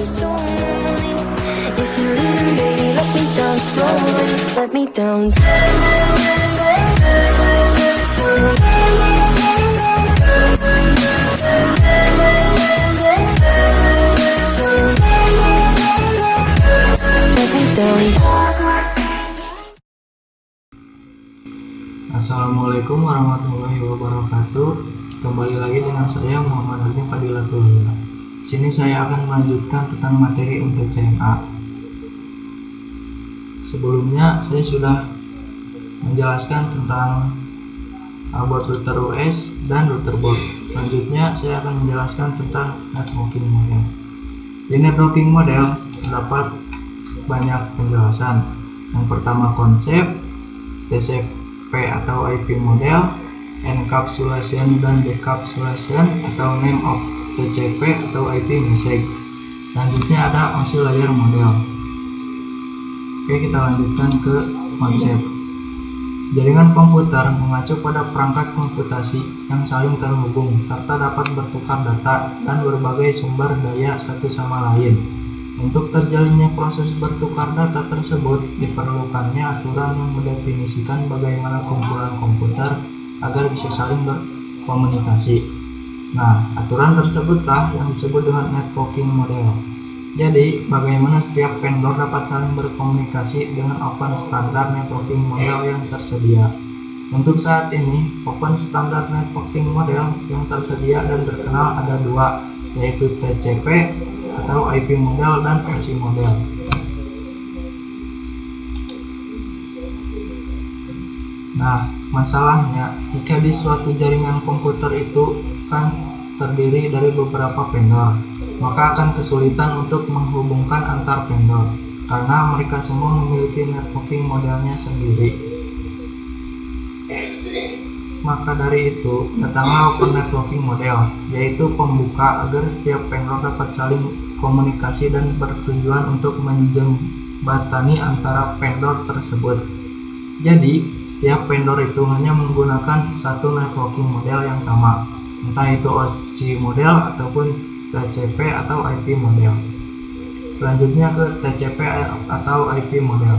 so lonely. If you're leaving, baby, let me down slowly. Let me down. Let me down. Assalamualaikum warahmatullahi wabarakatuh. Kembali lagi dengan saya Muhammad Ardi Fadilatullah. Sini saya akan melanjutkan tentang materi UTCMA. Sebelumnya saya sudah menjelaskan tentang about router OS dan router board. Selanjutnya saya akan menjelaskan tentang networking model. Di networking model terdapat banyak penjelasan. Yang pertama konsep, TCP atau IP model, encapsulation dan decapsulation atau name of TCP atau IP message. Selanjutnya ada oscillator model. Oke, kita lanjutkan ke konsep. Jaringan komputer mengacu pada perangkat komputasi yang saling terhubung serta dapat bertukar data dan berbagai sumber daya satu sama lain. Untuk terjalinnya proses bertukar data tersebut, diperlukannya aturan yang mendefinisikan bagaimana kumpulan komputer agar bisa saling berkomunikasi. Nah, aturan tersebutlah yang disebut dengan networking model. Jadi, bagaimana setiap vendor dapat saling berkomunikasi dengan open standard networking model yang tersedia. Untuk saat ini, open standard networking model yang tersedia dan terkenal ada dua, yaitu TCP atau IP model dan RC model. Nah, masalahnya jika di suatu jaringan komputer itu kan terdiri dari beberapa vendor, maka akan kesulitan untuk menghubungkan antar vendor karena mereka semua memiliki networking modelnya sendiri. Maka dari itu, datanglah open networking model, yaitu pembuka agar setiap vendor dapat saling komunikasi dan bertujuan untuk menjembatani antara vendor tersebut. Jadi, setiap vendor itu hanya menggunakan satu networking model yang sama, entah itu OSI model ataupun TCP atau IP model. Selanjutnya ke TCP atau IP model.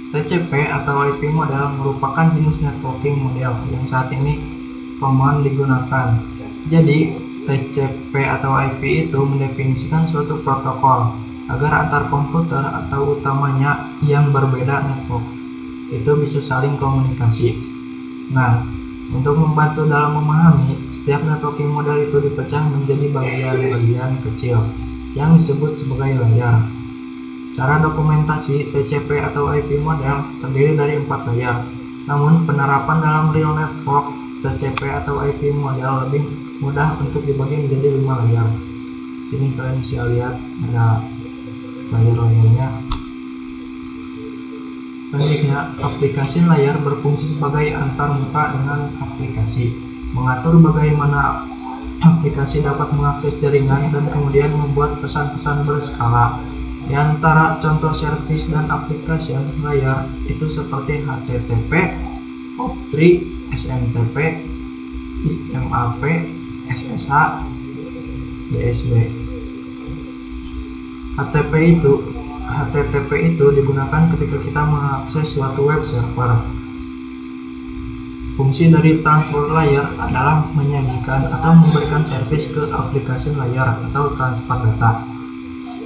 TCP atau IP model merupakan jenis networking model yang saat ini common digunakan. Jadi, TCP atau IP itu mendefinisikan suatu protokol agar antar komputer atau utamanya yang berbeda network itu bisa saling komunikasi. Nah, untuk membantu dalam memahami, setiap networking model itu dipecah menjadi bagian-bagian kecil yang disebut sebagai layer. Secara dokumentasi, TCP atau IP model terdiri dari 4 layer. Namun, penerapan dalam real network TCP atau IP model lebih mudah untuk dibagi menjadi 5 layer. Sini kalian bisa lihat ada layer-layernya. Selanjutnya, aplikasi layer berfungsi sebagai antarmuka dengan aplikasi, mengatur bagaimana aplikasi dapat mengakses jaringan dan kemudian membuat pesan-pesan berskala. Di antara contoh service dan aplikasi layer itu seperti HTTP, POP3, SMTP, IMAP, SSH, DSB. HTTP itu digunakan ketika kita mengakses suatu web server. Fungsi dari transport layer adalah menyajikan atau memberikan servis ke aplikasi layer atau transfer data.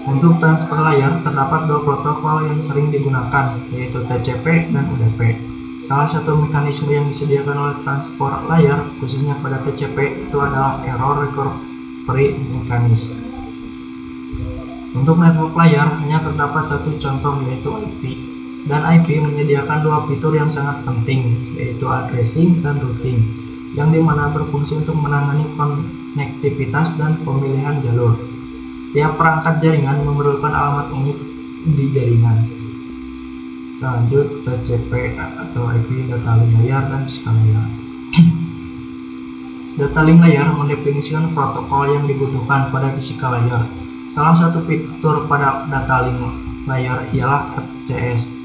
Untuk transfer layer terdapat dua protokol yang sering digunakan, yaitu TCP dan UDP. Salah satu mekanisme yang disediakan oleh transport layer, khususnya pada TCP, itu adalah error recovery mechanism. Untuk network layer hanya terdapat satu contoh, yaitu IP, dan IP menyediakan dua fitur yang sangat penting, yaitu addressing dan routing, yang dimana berfungsi untuk menangani konektivitas dan pemilihan jalur. Setiap perangkat jaringan memerlukan alamat unik di jaringan. Lanjut, TCP atau IP data link layer dan physical layer. Data link layer mendefinisikan protokol yang dibutuhkan pada physical layer. Salah satu fitur pada data link layer ialah FCS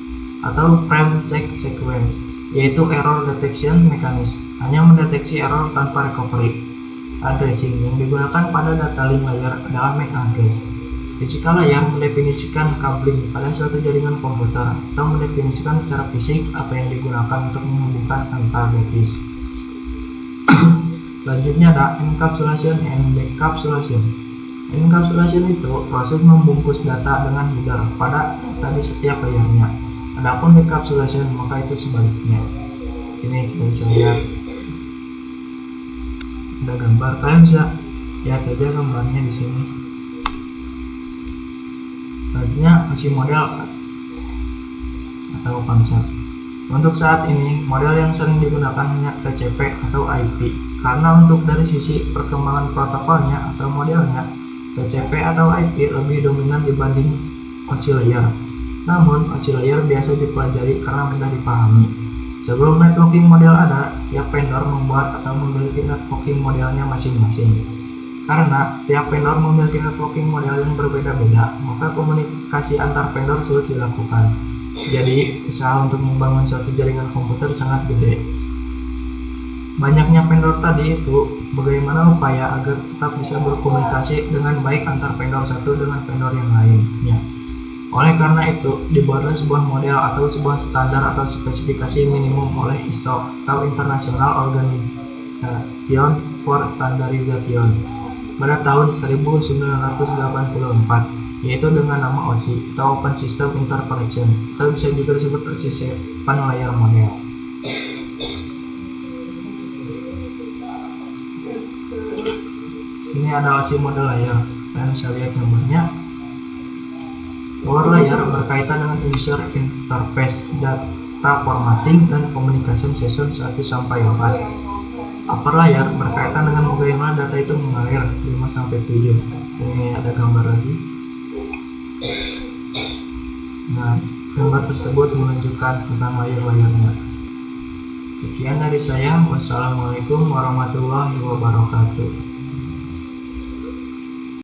atau Frame Check Sequence, yaitu Error Detection Mechanism, hanya mendeteksi error tanpa recovery. addressing yang digunakan pada data link layer adalah MAC address. Physical layer mendefinisikan coupling pada suatu jaringan komputer atau mendefinisikan secara fisik apa yang digunakan untuk menghubungkan antar device. Selanjutnya ada encapsulation and decapsulation. Encapsulation itu proses membungkus data dengan header pada data di setiap layernya. Adapun decapsulation maka itu sebaliknya. Sini kita bisa lihat ada gambar, kalian bisa lihat saja gambarnya di sini. Selanjutnya masih model atau konsep. Untuk saat ini model yang sering digunakan hanya TCP atau IP, karena untuk dari sisi perkembangan protokolnya atau modelnya TCP atau IP lebih dominan dibanding oscillator. Namun oscillator biasa dipelajari karena mudah dipahami. Sebelum networking model ada, setiap vendor membuat atau memiliki networking modelnya masing-masing. Karena setiap vendor memiliki networking model yang berbeda-beda, maka komunikasi antar vendor sulit dilakukan. Jadi, usaha untuk membangun suatu jaringan komputer sangat gede. Banyaknya vendor tadi itu bagaimana upaya agar tetap bisa berkomunikasi dengan baik antar vendor satu dengan vendor yang lainnya. Oleh karena itu, dibuatlah sebuah model atau sebuah standar atau spesifikasi minimum oleh ISO atau International Organization for Standardization pada tahun 1984, yaitu dengan nama OSI atau Open System Interconnection, atau bisa juga disebut sisipan layar model. Sini ada OSI model layar, kalian bisa lihat gambarnya. Lower layer berkaitan dengan user interface, data formatting, dan communication session 1 sampai 4. Upper layer berkaitan dengan bagaimana data itu mengalir 5 sampai 7. Ini ada gambar lagi. Nah, gambar tersebut menunjukkan tentang layer-layernya. Sekian dari saya. Wassalamualaikum warahmatullahi wabarakatuh.